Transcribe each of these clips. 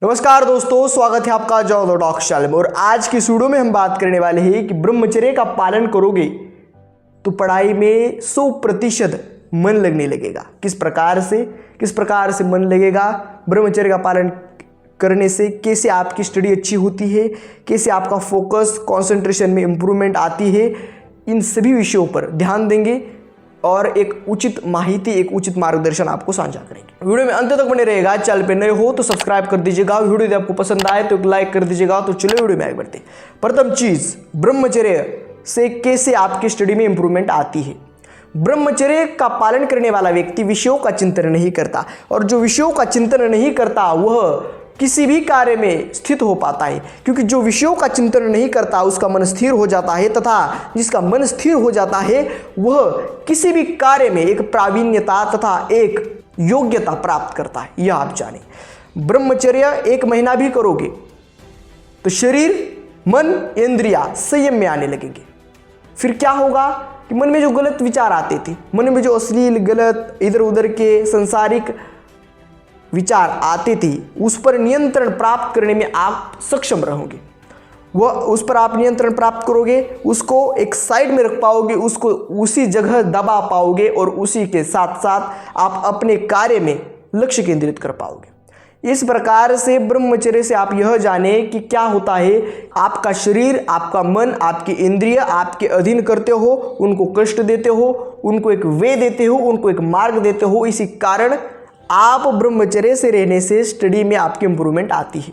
नमस्कार दोस्तों, स्वागत है आपका जॉब डॉक चैनल में। और आज की वीडियो में हम बात करने वाले हैं कि ब्रह्मचर्य का पालन करोगे तो पढ़ाई में 100% मन लगने लगेगा। किस प्रकार से मन लगेगा, ब्रह्मचर्य का पालन करने से कैसे आपकी स्टडी अच्छी होती है, कैसे आपका फोकस कंसंट्रेशन में इंप्रूवमेंट आती है, इन सभी विषयों पर ध्यान देंगे और एक उचित माहिती, एक उचित मार्गदर्शन आपको साझा करेंगे। वीडियो में अंत तक बने रहेगा। चैनल पे नए हो तो सब्सक्राइब कर दीजिएगा। वीडियो यदि आपको पसंद आए तो एक लाइक कर दीजिएगा। तो चलिए वीडियो में आगे बढ़ते हैं। प्रथम चीज, ब्रह्मचर्य से कैसे आपकी स्टडी में इंप्रूवमेंट आती है। ब्रह्मचर्य का पालन करने वाला व्यक्ति विषयों का चिंतन नहीं करता, और जो विषयों का चिंतन नहीं करता वह किसी भी कार्य में स्थित हो पाता है, क्योंकि जो विषयों का चिंतन नहीं करता उसका मन स्थिर हो जाता है, तथा जिसका मन स्थिर हो जाता है वह किसी भी कार्य में एक प्रावीण्यता तथा एक योग्यता प्राप्त करता है। यह आप जानें। ब्रह्मचर्य 1 महीना भी करोगे तो शरीर, मन, इंद्रिया संयम में आने लगेंगे। फिर क्या होगा कि मन में जो गलत विचार आते थे, मन में जो अश्लील, गलत, इधर उधर के सांसारिक विचार आते थे, उस पर नियंत्रण प्राप्त करने में आप सक्षम रहोगे। वह उस पर आप नियंत्रण प्राप्त करोगे, उसको एक साइड में रख पाओगे, उसको उसी जगह दबा पाओगे, और उसी के साथ साथ आप अपने कार्य में लक्ष्य केंद्रित कर पाओगे। इस प्रकार से ब्रह्मचर्य से आप यह जाने कि क्या होता है, आपका शरीर, आपका मन, आपकी इंद्रिय आपके अधीन करते हो, उनको कष्ट देते हो, उनको एक वे देते हो, उनको एक मार्ग देते हो। इसी कारण आप ब्रह्मचर्य से रहने से स्टडी में आपकी इंप्रूवमेंट आती है।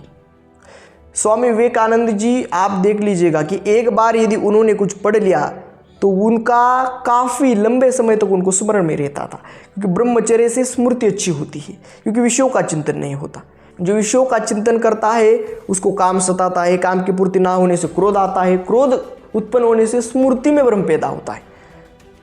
स्वामी विवेकानंद जी, आप देख लीजिएगा कि एक बार यदि उन्होंने कुछ पढ़ लिया तो उनका काफ़ी लंबे समय तक उनको स्मरण में रहता था, क्योंकि ब्रह्मचर्य से स्मृति अच्छी होती है, क्योंकि विषयों का चिंतन नहीं होता। जो विषयों का चिंतन करता है उसको काम सताता है, काम की पूर्ति ना होने से क्रोध आता है, क्रोध उत्पन्न होने से स्मृति में भ्रम पैदा होता है।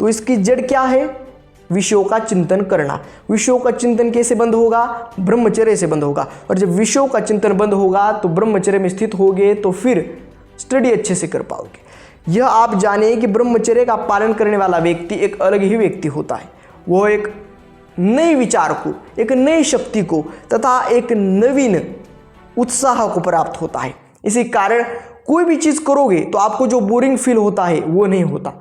तो इसकी जड़ क्या है? विषयों का चिंतन करना। विषयों का चिंतन कैसे बंद होगा? ब्रह्मचर्य से बंद होगा। और जब विषयों का चिंतन बंद होगा तो ब्रह्मचर्य में स्थित होगे तो फिर स्टडी अच्छे से कर पाओगे। यह आप जाने कि ब्रह्मचर्य का पालन करने वाला व्यक्ति एक अलग ही व्यक्ति होता है। वह एक नए विचार को, एक नई शक्ति को तथा एक नवीन उत्साह को प्राप्त होता है। इसी कारण कोई भी चीज़ करोगे तो आपको जो बोरिंग फील होता है वो नहीं होता,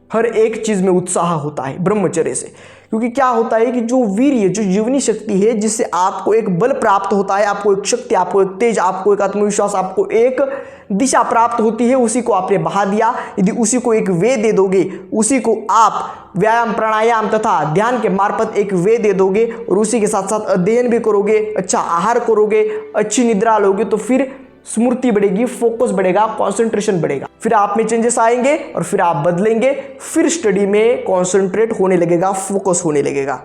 हर एक चीज में उत्साह होता है ब्रह्मचर्य से। क्योंकि क्या होता है कि जो वीर्य, जो जीवनी शक्ति है, जिससे आपको एक बल प्राप्त होता है, आपको एक शक्ति, आपको एक तेज, आपको एक आत्मविश्वास, आपको एक दिशा प्राप्त होती है, उसी को आपने बहा दिया। यदि उसी को एक वे दे दोगे, उसी को आप व्यायाम, प्राणायाम तथा ध्यान के मार्फत एक वे दे दोगे, और उसी के साथ साथ अध्ययन भी करोगे, अच्छा आहार करोगे, अच्छी निद्रा लोगे, तो फिर स्मृति बढ़ेगी, फोकस बढ़ेगा, कंसंट्रेशन बढ़ेगा। फिर आप में चेंजेस आएंगे और फिर आप बदलेंगे, फिर स्टडी में कंसंट्रेट होने लगेगा, फोकस होने लगेगा।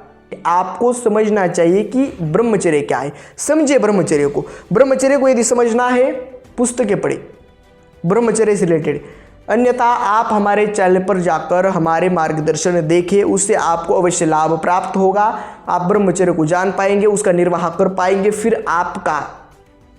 आपको समझना चाहिए कि ब्रह्मचर्य क्या है। समझिए ब्रह्मचर्य को। ब्रह्मचर्य को यदि समझना है, पुस्तकें पढ़े ब्रह्मचर्य से रिलेटेड, अन्यथा आप हमारे चैनल पर जाकर हमारे मार्गदर्शन देखें, उससे आपको अवश्य लाभ प्राप्त होगा। आप ब्रह्मचर्य को जान पाएंगे, उसका निर्वाह कर पाएंगे, फिर आपका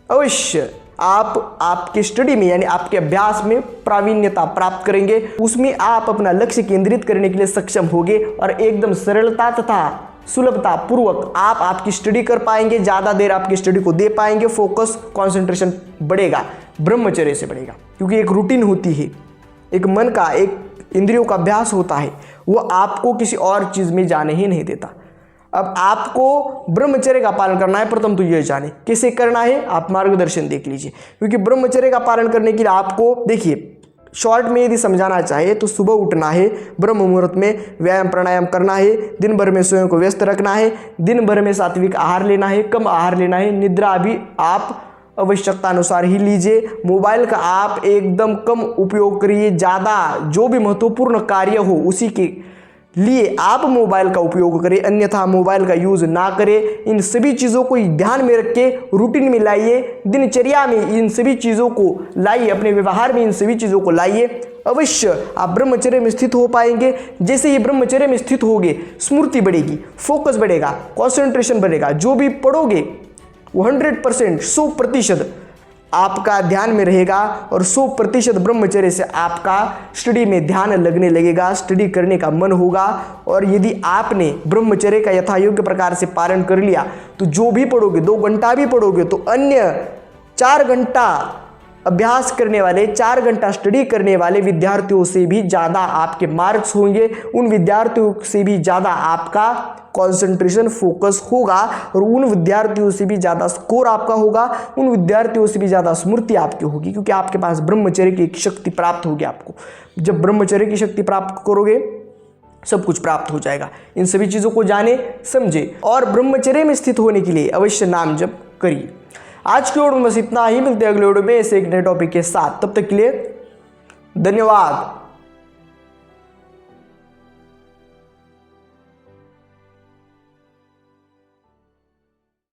अवश्य आप आपके स्टडी में, यानी आपके अभ्यास में प्रावीण्यता प्राप्त करेंगे। उसमें आप अपना लक्ष्य केंद्रित करने के लिए सक्षम होंगे, और एकदम सरलता तथा सुलभता पूर्वक आप आपकी स्टडी कर पाएंगे। ज़्यादा देर आपकी स्टडी को दे पाएंगे, फोकस, कंसंट्रेशन बढ़ेगा, ब्रह्मचर्य से बढ़ेगा। क्योंकि एक रूटीन होती है, एक मन का, एक इंद्रियों का अभ्यास होता है, वो आपको किसी और चीज़ में जाने ही नहीं देता। अब आपको ब्रह्मचर्य का पालन करना है, प्रथम तो यह जाने कैसे करना है, आप मार्गदर्शन देख लीजिए। क्योंकि ब्रह्मचर्य का पालन करने के लिए आपको, देखिए, शॉर्ट में यदि समझाना चाहे तो सुबह उठना है, ब्रह्म मुहूर्त में व्यायाम प्राणायाम करना है, दिन भर में स्वयं को व्यस्त रखना है, दिन भर में सात्विक आहार लेना है, कम आहार लेना है, निद्रा भी आप आवश्यकता अनुसार ही लीजिए। मोबाइल का आप एकदम कम उपयोग करिए, ज़्यादा जो भी महत्वपूर्ण कार्य हो उसी के लिए आप मोबाइल का उपयोग करें, अन्यथा मोबाइल का यूज ना करें। इन सभी चीज़ों को ध्यान में रख के रूटीन में लाइए, दिनचर्या में इन सभी चीज़ों को लाइए, अपने व्यवहार में इन सभी चीज़ों को लाइए। अवश्य आप ब्रह्मचर्य में स्थित हो पाएंगे। जैसे ही ब्रह्मचर्य में स्थित होगे, स्मृति बढ़ेगी, फोकस बढ़ेगा, कंसंट्रेशन बढ़ेगा। जो भी पढ़ोगे वो 100%, 100% आपका ध्यान में रहेगा और 100% ब्रह्मचर्य से आपका स्टडी में ध्यान लगने लगेगा, स्टडी करने का मन होगा। और यदि आपने ब्रह्मचर्य का यथायोग्य प्रकार से पालन कर लिया तो जो भी पढ़ोगे, 2 घंटा भी पढ़ोगे तो अन्य 4 घंटा अभ्यास करने वाले, 4 घंटा स्टडी करने वाले विद्यार्थियों से भी ज़्यादा आपके मार्क्स होंगे, उन विद्यार्थियों से भी ज़्यादा आपका कंसंट्रेशन फोकस होगा और उन विद्यार्थियों से भी ज़्यादा स्कोर आपका होगा, उन विद्यार्थियों से भी ज़्यादा स्मृति आपकी होगी, क्योंकि आपके पास ब्रह्मचर्य की एक शक्ति प्राप्त होगी। आपको जब ब्रह्मचर्य की शक्ति प्राप्त करोगे सब कुछ प्राप्त हो जाएगा। इन सभी चीज़ों को जाने समझे और ब्रह्मचर्य में स्थित होने के लिए अवश्य नाम जप करिए। आज की वीडियो में बस इतना ही, मिलते हैं अगले वीडियो में ऐसे एक नए टॉपिक के साथ। तब तक के लिए धन्यवाद।